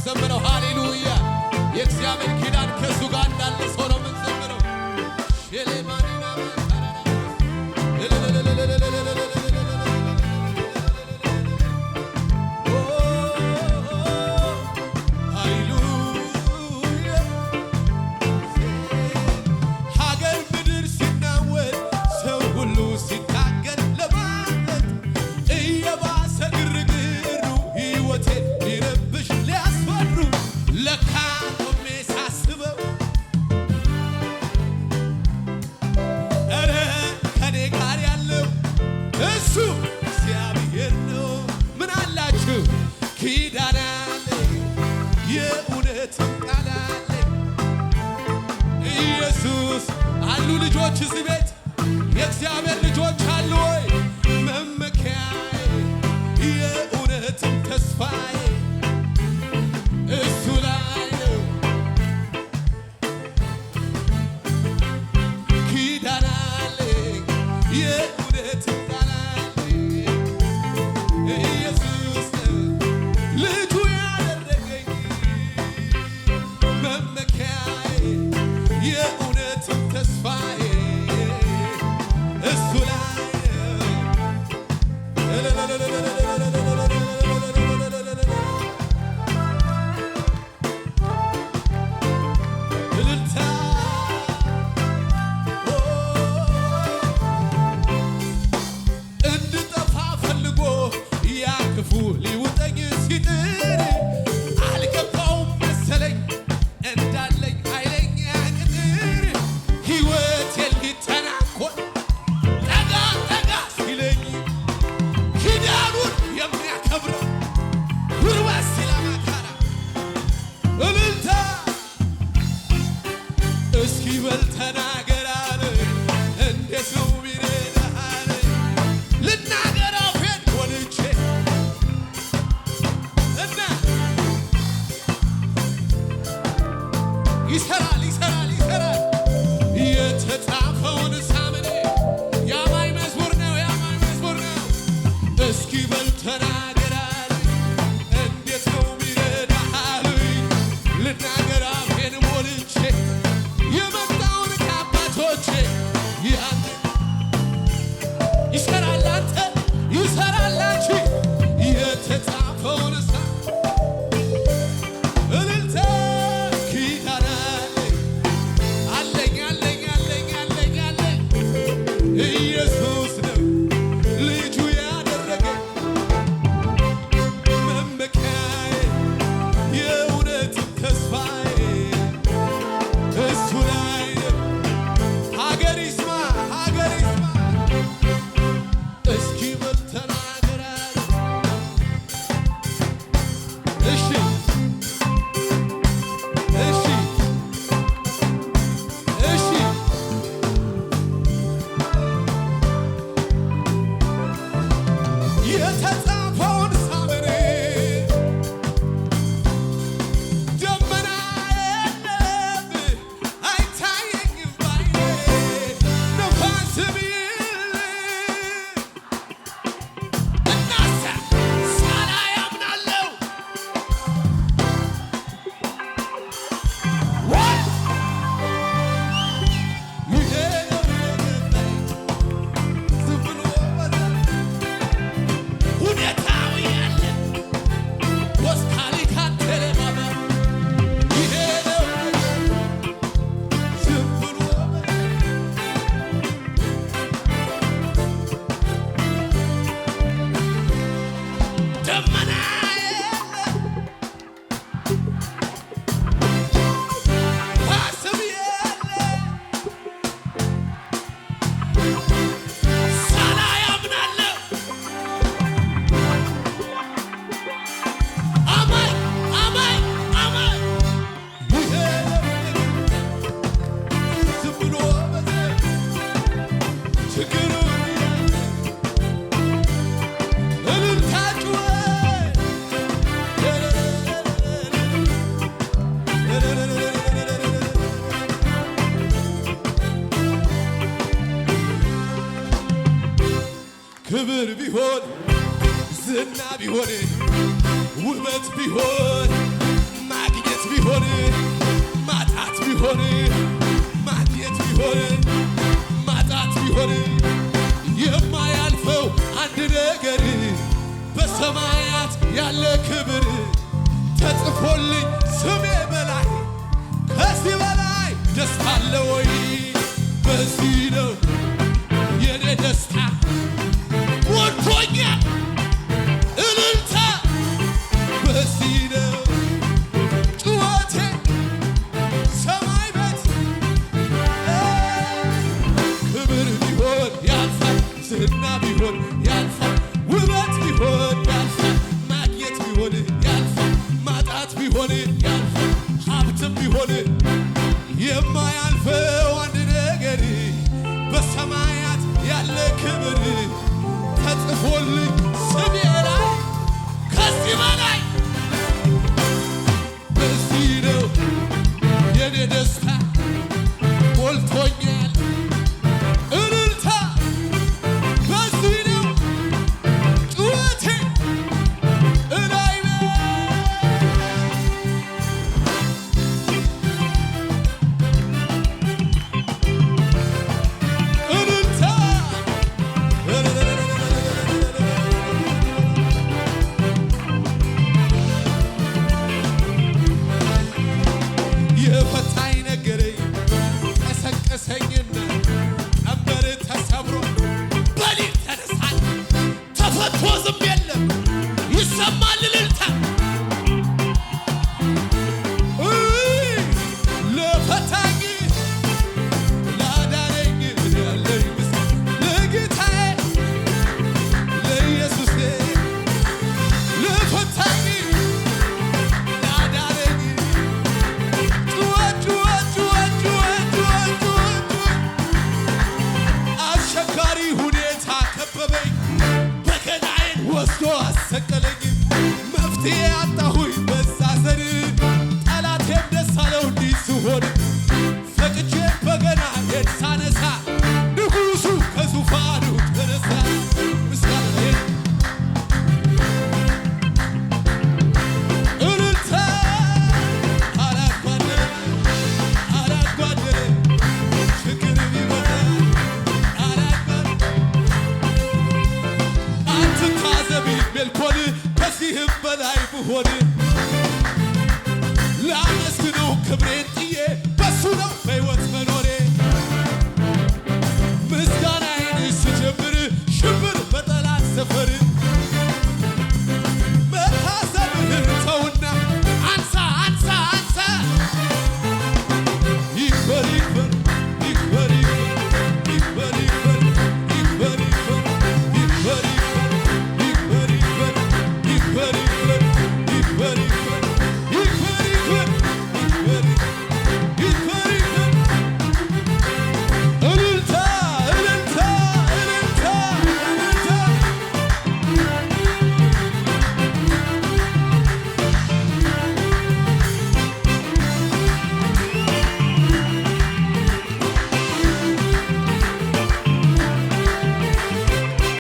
ዘምረው ሃሌሉያ የእግዚአብሔር ኪዳን ከሱ ጋር እንዳለ ሰው ነው የምንዘምረው ሼሌማኒና ልጆች እዚህ ቤት የእግዚአብሔር ልጆች አሉ ወይ? መመኪያዬ የእውነትም ተስፋዬ እሱ ላይ ነው። ኪዳን አለኝ የእውነትም ቃል አለኝ ኢየሱስ ልጁ ያደረገኝ መመኪያዬ የእውነትም ተስፋዬ እሱ ላይ እልልታ እንድጠፋ ፈልጎ ያ ክፉ ሊውጠኝ ሲጥር አልገባውም መሰለኝ እንዳለኝ ኃይለኛ ቅጥር ሕይወቴን ሊተናኮል ጠጋ ጠጋ ሲለኝ ኪዳኑን የሚያከብረው ጉርባት ሲላማካራ እልልታ እስኪ በል ተናገር አለ እንዴት ነው ቢረዳህ አለ ልናገር አፌን ሞልቼ እና ይሰራል ይሰራል ይሰራል የተጻፈውን ሳምኔ ያማኝ መዝሙር ነው ያማኝ መዝሙር ነው እስኪ በል ተናገር አለኝ እንዴት ነው ቢረዳህ አለኝ ልናገር አፌን ሞልቼ የመጣውን ከአባቶቼ ያንተ ይሰራል አንተ ይሰራል አንቺ የተጻፈውን እልልታ ኪዳን አለኝ አለኝ አለኝ አለኝ አለኝ ኢየሱስ ነው ልጁ ያደረገኝ መመኪያዬ የእውነትም ተስፋዬ እሱ ላይ ነው። ሀገር ይስማ ሀገር ይስማ እስኪ በል ተናገር አለ እሺ እሺ እሺ የተጻፈውን ሳምኔ ደመና የለም አይታየኝም ባይኔ ነፋስም የለም እናሳ ሳላይ አምናለሁ ይሄ ነው የገባኝ ዝም ብሎ ሁኔታው ያለ ወስካሊ ካንተለ ባባ ይሄ ነው ዝም ብሎ ደመና የለም ፋስም የለም ሳላይ አምናለሁ አማኝ አማኝ አማኝ ይሄ ዝም ብሎ ችግሩ እልልታ ጩኸት ክብር ቢሆን ዝና ቢሆን ውበት ቢሆን ተጽፎልኝ ስሜ በላይ ከዚህ በላይ ደስታ አለ ወይ? በዚህ ነው የኔ ደስታ ሞልቶኛል እልልታ በዚህ ነው ጩኸቴ ሰማይ ቤት ክብር ቢሆን ያልፋል ዝና ቢሆን ያልፋል ውበት ቢሆን ያልፋል ማግኘት ቢሆን ያልፋል ማጣት ቢሆን ያልፋል ሀብትም ቢሆን የማያልፈው አንድ ነገር በሰማያት ያለ ክብር ተጽፎልኝ ስሜ ላይ ከዚህ በላይ በዚህ ነው የኔ ደስታ ሞልቶኛል እልልታ በዚህ ነው ጩኸቴ እላይ እልልታ የፈታኝ ነገረኝ ቀሰቀሰኝና ቀንበር ተሰብሮ በሊል ተነሳኝ ተፈቶ ዝም የለም ይሰማል እልልታ ለፈታኝ ላዳነኝ ያለኝ ምስጋና ለጌታዬ ለኢየሱሴ ለፈታኝ ላዳነኝ አስቸጋሪ ሁኔታ ከበበኝ በገናዬን ወስዶ አሰቀለኝ መፍትሄ አጣሁኝ በዛ ዘር ጠላቴም ደስ አለው እንዲህ ስሆን ፈቅጄ በገናዬን ሳነሳ ንጉሡ ከዙፋኑ ተነሳ ምስጋናዬን እልልታ አላጓደለ ችግር ቢመጣ አትታዘቢ ሜልኮን ከዚህም በላይ ብሆን ላመስግነው ክብሬን